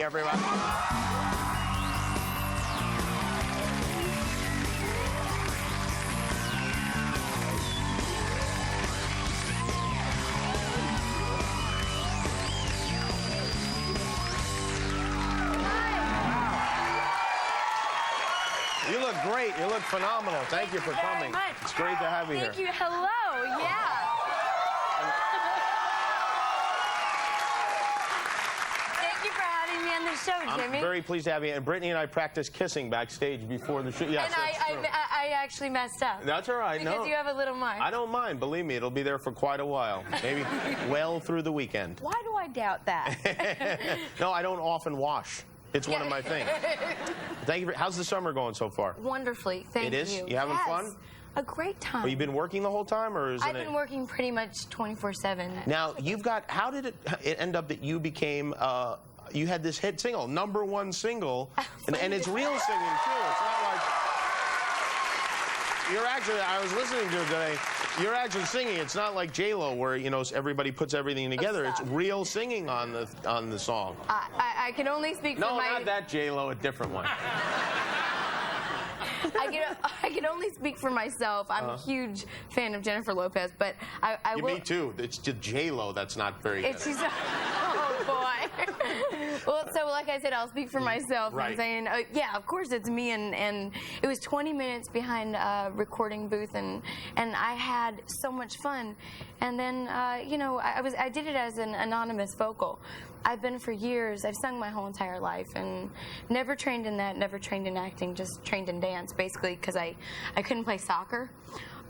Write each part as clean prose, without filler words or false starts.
Everyone. You look great. You look phenomenal. Thank you for coming. It's great to have you here. Thank you. Hello. Yeah. Thank you for having me on the show, Jimmy. I'm very pleased to have you. And Brittany and I practiced kissing backstage before the show. Yes, and I actually messed up. That's all right. Because you have a little mark. I don't mind. Believe me, it'll be there for quite a while. Maybe well through the weekend. Why do I doubt that? No, I don't often wash. It's one of my things. Thank you. How's the summer going so far? Wonderfully. Thank you. It is? You having fun? A great time. Well, you been working the whole time, or is I've been working pretty much 24/7. Now, you've got, how did it end up that you became, you had this hit single, #1 single, and it's real singing, too. It's not like, you're actually, I was listening to it today, you're actually singing. It's not like J-Lo where, you know, everybody puts everything together. It's real singing on the song. I can only speak for my... No, not that J-Lo, a different one. I can only speak for myself. I'm a huge fan of Jennifer Lopez, but I will... Me too. It's just J-Lo that's not very good. Oh, boy. Well, so like I said, I'll speak for myself. Right. I'm saying, yeah, of course it's me, and it was 20 minutes behind a recording booth, and I had so much fun. And then, you know, I did it as an anonymous vocal. I've been for years, I've sung my whole entire life, and never trained in that, never trained in acting, just trained in dance, basically, because I couldn't play soccer.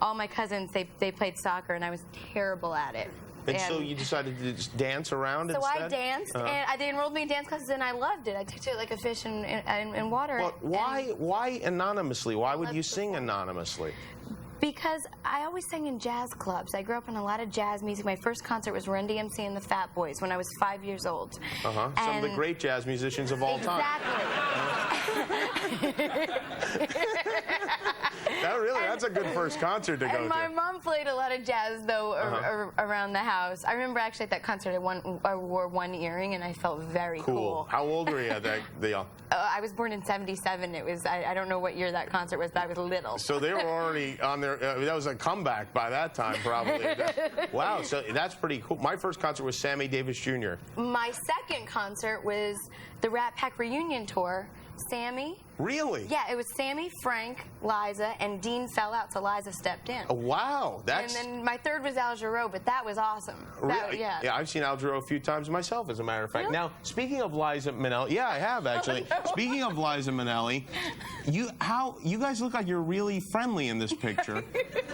All my cousins, they played soccer, and I was terrible at it. And so you decided to just dance around instead? So I danced, and they enrolled me in dance classes, and I loved it. I took to it like a fish in water. Well, why anonymously? Why would you sing anonymously? Because I always sang in jazz clubs. I grew up in a lot of jazz music. My first concert was Run DMC and the Fat Boys when I was 5 years old. Some of the great jazz musicians of all time. Exactly. That's a good first concert to go to. My mom played a lot of jazz, though, around the house. I remember actually at that concert I wore one earring, and I felt very cool. How old were you at that deal? I was born in '77. It was, I don't know what year that concert was, but I was little. So they were already on their, that was a comeback by that time, probably. Wow, so that's pretty cool. My first concert was Sammy Davis Jr. My second concert was the Rat Pack reunion tour. Sammy. Really? Yeah, it was Sammy, Frank, Liza, and Dean fell out, so Liza stepped in. Oh, wow. And then my third was Al Jarreau, but that was awesome. Really? Yeah, I've seen Al Jarreau a few times myself, as a matter of fact. Really? Now, speaking of Liza Minnelli, yeah, I have actually. Speaking of Liza Minnelli, you guys look like you're really friendly in this picture,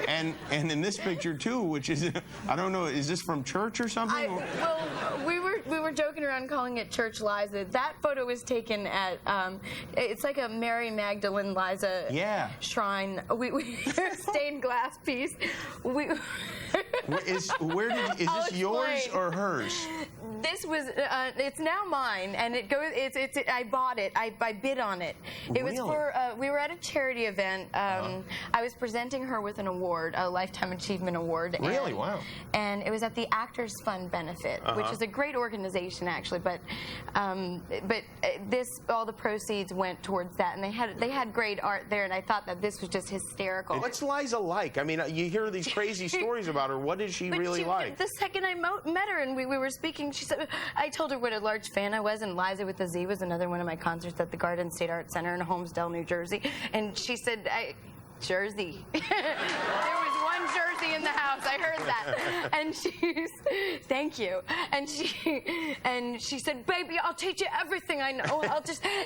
and in this picture too, which is, I don't know, is this from church or something? Well, we were joking around calling it Church Liza. That photo was taken at it's like a Mary Magdalene Liza shrine. We stained glass piece. Is this yours or hers? This was it's now mine, and it goes. I bought it. I bid on it. It was for we were at a charity event. I was presenting her with an award, a Lifetime Achievement Award. Really? Wow. And it was at the Actors Fund benefit, which is a great organization actually. But all the proceeds went towards that, and they had great art there, and I thought that this was just hysterical. What's Liza like? I mean, you hear these crazy stories about her. What is she really like? The second I met her and we were speaking, she said, I told her what a large fan I was, and Liza with a Z was another one of my concerts at the Garden State Art Center in Holmesdale, New Jersey. And she said, Jersey. There was one Jersey in the house. I heard that. And thank you. And she said, baby, I'll teach you everything I know.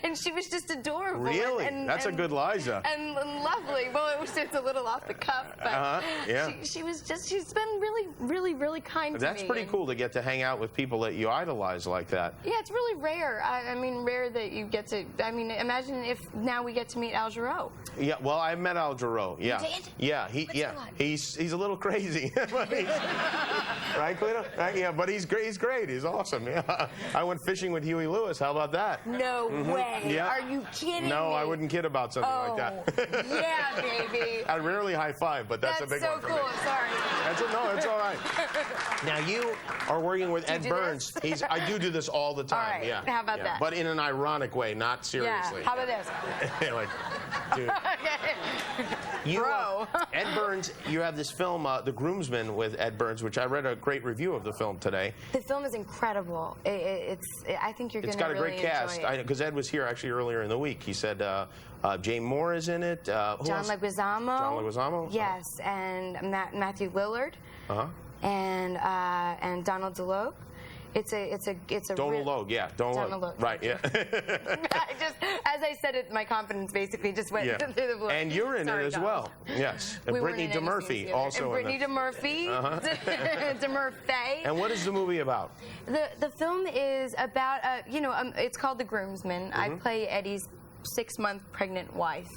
And she was just adorable. Really? That's a good Liza. And lovely. Well, it's a little off the cuff, but she's been really kind to me. That's pretty cool to get to hang out with people that you idolize like that. Yeah, it's really rare. I mean, rare that you get to, I mean, imagine if now we get to meet Al Jarreau. Yeah, well, I met Al Jarreau. Yeah. You did? Yeah, he's a little crazy. crazy. Right, Cleo? Right? Yeah, but he's great. He's great. He's awesome. Yeah. I went fishing with Huey Lewis. How about that? No way. Yeah. Are you kidding me? No, I wouldn't kid about something like that. Yeah, baby. I rarely high five, but that's a big so one for cool. me. Sorry. No, it's all right. Now you are working with Ed Burns. I do this all the time. All right. Yeah. How about that? But in an ironic way, not seriously. Yeah. How about this? Like, dude. Bro. Ed Burns, you have this film, The Groomsman, with Ed Burns, which I read a great review of the film today. The film is incredible. I think you're going to really enjoy it. It's got a great cast. Because Ed was here actually earlier in the week. He said Jane Moore is in it. John Leguizamo. John Leguizamo? Yes, and Matthew Lillard. And Donald DeLoach. It's a Donald Logue, yeah. Donald Logue. Right, yeah. As I said it, my confidence basically just went through the floor. And you're in Sorry, it as Donald. well. Yes. And We Brittany weren't in any scenes DeMurphy together. also and Brittany in it. DeMurphy. DeMurphy. And what is the movie about? The film is about it's called The Groomsman. I play Eddie's 6-month pregnant wife.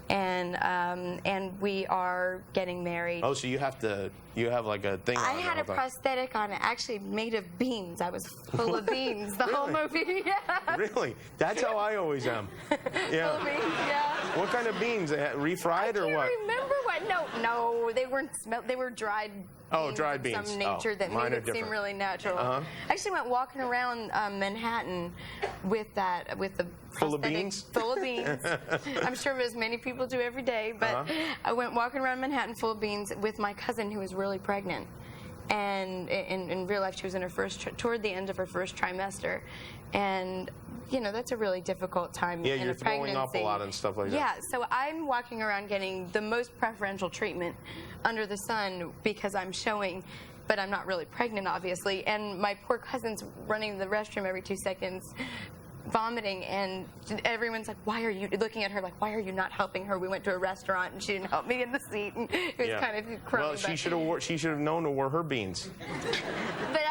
And we are getting married. Oh, so you have like a thing on I had a prosthetic on it, actually made of beans. I was full of beans the whole movie. Yeah. Really? That's how I always am. Yeah. Full of beans, yeah. What kind of beans? Refried or what? I can't remember what. No, they weren't smelled. They were dried. Oh, dried beans. Of some nature that mine made are it seem different. really natural. I actually went walking around Manhattan with the Full of prosthetic beans? Full of beans. I'm sure as many people do every day, but I went walking around Manhattan full of beans with my cousin who was really pregnant. And in real life, she was in her toward the end of her first trimester, and that's a really difficult time in a pregnancy. Yeah, you're throwing up a lot and stuff like that. Yeah, so I'm walking around getting the most preferential treatment under the sun because I'm showing, but I'm not really pregnant, obviously. And my poor cousin's running to the restroom every 2 seconds, vomiting, and everyone's like, why are you looking at her like, why are you not helping her? We went to a restaurant and she didn't help me in the seat, and it was kind of crummy. Well, she should have known to wear her beans. But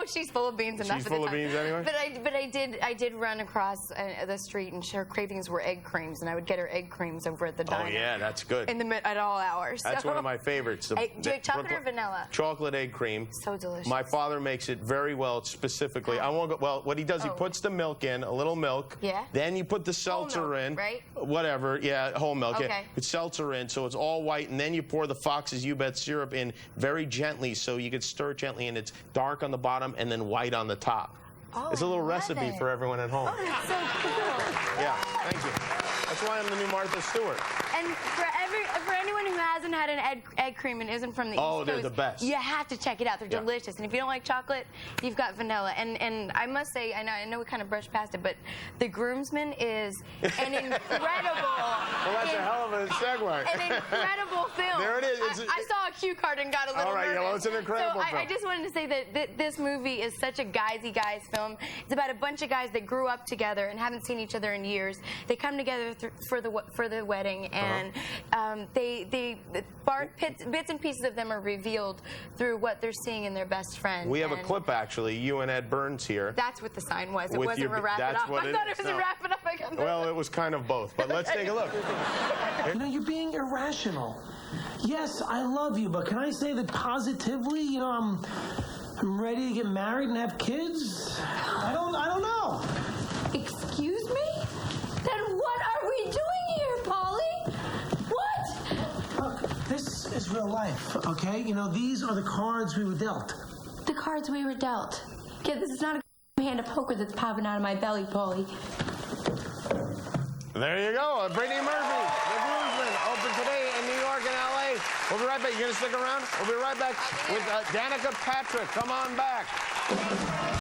she's full of beans enough. She's full of beans anyway. But I did run across the street, and her cravings were egg creams, and I would get her egg creams over at the diner. Oh yeah, that's good. At all hours. That's one of my favorites. Do you like chocolate or vanilla? Chocolate egg cream. So delicious. My father makes it very well, specifically. I won't go. Well, what he does, he puts the milk in, a little milk. Yeah. Then you put the seltzer in. Right? Whatever. Yeah, whole milk. Okay. Yeah. It's seltzer in, so it's all white, and then you pour the Fox's You Bet syrup in very gently, so you could stir it gently, and it's dark on the bottom and then white on the top. Oh, it's a little I love recipe it. for everyone at home. Oh, that's so cool. Yeah, thank you. That's why I'm the new Martha Stewart. And for anyone who hasn't had an egg cream and isn't from the East Coast, they're the best. You have to check it out. They're delicious. And if you don't like chocolate, you've got vanilla. And I must say, I know we kind of brushed past it, but The Groomsman is an incredible. Well, that's a hell of a segue. An incredible film. There it is. I saw a cue card and got a little All right, nervous. well, it's an incredible film. I just wanted to say that this movie is such a guys film. It's about a bunch of guys that grew up together and haven't seen each other in years. They come together for the wedding, and bits and pieces of them are revealed through what they're seeing in their best friend. We have a clip, actually. You and Ed Burns here. That's what the sign was. It With wasn't a wrap it up. I thought it was a wrap it up. Well, it was kind of both, but let's take a look. You're being irrational. Yes, I love you, but can I say that positively? I'm ready to get married and have kids. I don't know. Excuse me? Then what are we doing here, Polly? What? Look, this is real life, okay? These are the cards we were dealt. The cards we were dealt. Yeah, this is not a hand of poker that's popping out of my belly, Polly. There you go. Brittany Murphy, The Groomsman, open today in New York and L.A. We'll be right back. You going to stick around? We'll be right back with Danica Patrick. Come on back.